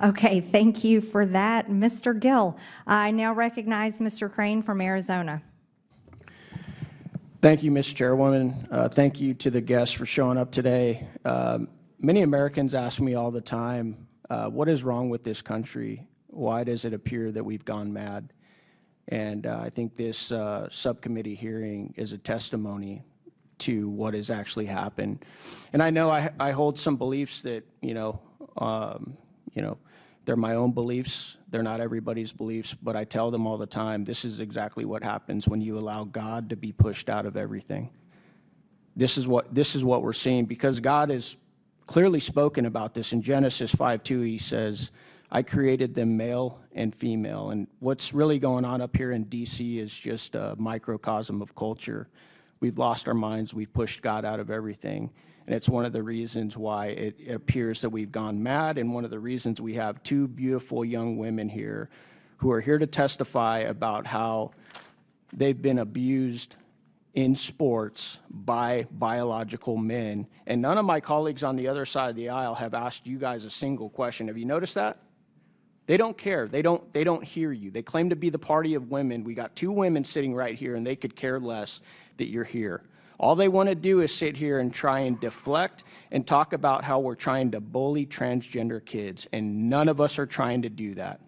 Okay, thank you for that, Mr. Gill. I now recognize Mr. Crane from Arizona. Thank you, Ms. Chairwoman. Thank you to the guests for showing up today. Many Americans ask me all the time, what is wrong with this country? Why does it appear that we've gone mad? And I think this subcommittee hearing is a testimony to what has actually happened. And I know I hold some beliefs that, they're my own beliefs. They're not everybody's beliefs, but I tell them all the time, this is exactly what happens when you allow God to be pushed out of everything. This is what we're seeing, because God has clearly spoken about this. In Genesis 5:2, he says, I created them male and female. And what's really going on up here in D.C. is just a microcosm of culture. We've lost our minds. We've pushed God out of everything. And it's one of the reasons why it appears that we've gone mad, and one of the reasons we have two beautiful young women here who are here to testify about how they've been abused in sports by biological men. And none of my colleagues on the other side of the aisle have asked you guys a single question. Have you noticed that? They don't care. They don't hear you. They claim to be the party of women. We got two women sitting right here, and they could care less that you're here. All they want to do is sit here and try and deflect and talk about how we're trying to bully transgender kids, and none of us are trying to do that.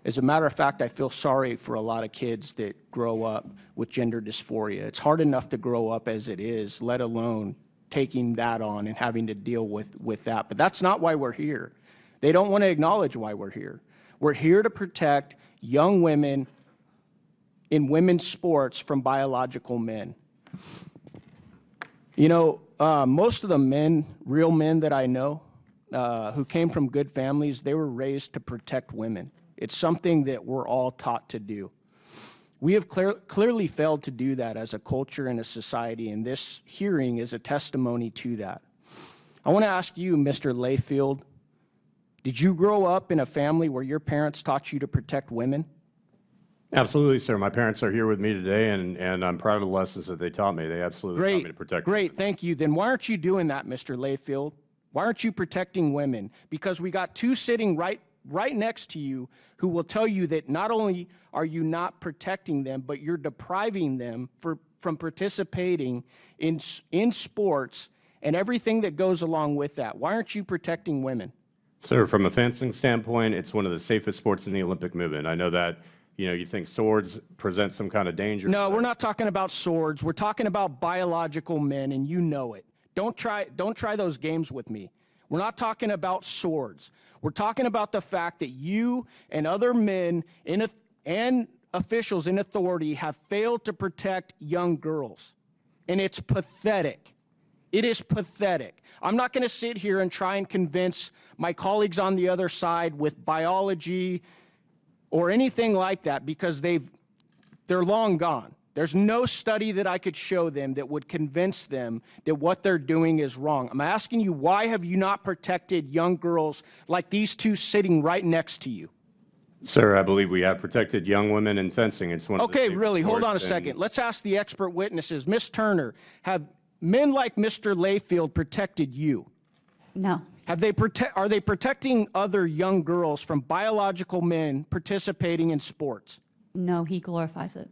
As a matter of fact, I feel sorry for a lot of kids that grow up with gender dysphoria. It's hard enough to grow up as it is, let alone taking that on and having to deal with that. But that's not why we're here. They don't want to acknowledge why we're here. We're here to protect young women in women's sports from biological men. Most of the men, real men that I know, who came from good families, they were raised to protect women. It's something that we're all taught to do. We have clearly failed to do that as a culture and a society, and this hearing is a testimony to that. I want to ask you, Mr. Layfield, did you grow up in a family where your parents taught you to protect women? Absolutely, sir. My parents are here with me today, and I'm proud of the lessons that they taught me. They absolutely taught me to protect women. Great, thank you. Then why aren't you doing that, Mr. Layfield? Why aren't you protecting women? Because we got two sitting right next to you who will tell you that not only are you not protecting them, but you're depriving them from participating in sports and everything that goes along with that. Why aren't you protecting women? Sir, from a fencing standpoint, it's one of the safest sports in the Olympic movement. I know that you think swords present some kind of danger. No, we're not talking about swords. We're talking about biological men, and you know it. Don't try those games with me. We're not talking about swords. We're talking about the fact that you and other men and officials in authority have failed to protect young girls. And it's pathetic. It is pathetic. I'm not going to sit here and try and convince my colleagues on the other side with biology or anything like that, because they're long gone. There's no study that I could show them that would convince them that what they're doing is wrong. I'm asking you, why have you not protected young girls like these two sitting right next to you? Sir, I believe we have protected young women in fencing. It's one of the Okay, really, hold on a sports second. Let's ask the expert witnesses. Ms. Turner, have men like Mr. Layfield protected you? No. Are they protecting other young girls from biological men participating in sports? No, he glorifies it.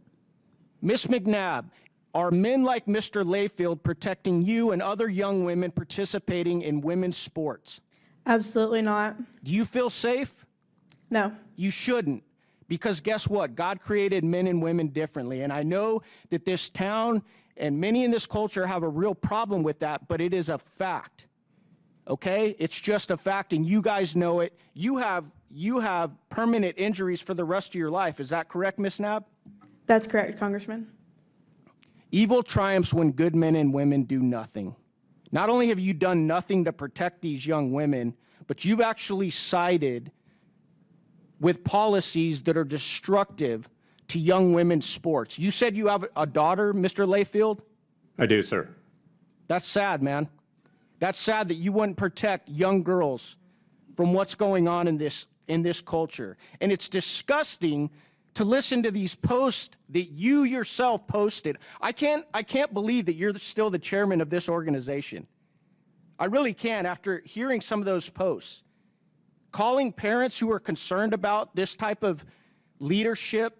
Ms. McNabb, are men like Mr. Layfield protecting you and other young women participating in women's sports? Absolutely not. Do you feel safe? No. You shouldn't, because guess what? God created men and women differently, and I know that this town and many in this culture have a real problem with that, but it is a fact. Okay? It's just a fact, and you guys know it. You have permanent injuries for the rest of your life. Is that correct, Ms. Knapp? That's correct, Congressman. Evil triumphs when good men and women do nothing. Not only have you done nothing to protect these young women, but you've actually sided with policies that are destructive to young women's sports. You said you have a daughter, Mr. Layfield? I do, sir. That's sad, man. That's sad that you wouldn't protect young girls from what's going on in this culture. And it's disgusting to listen to these posts that you yourself posted. I can't believe that you're still the chairman of this organization. I really can't, after hearing some of those posts. calling parents who are concerned about this type of leadership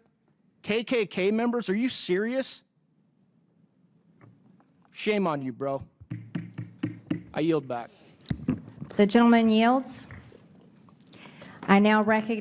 KKK members? Are you serious? Shame on you, bro. I yield back. The gentleman yields. I now recognize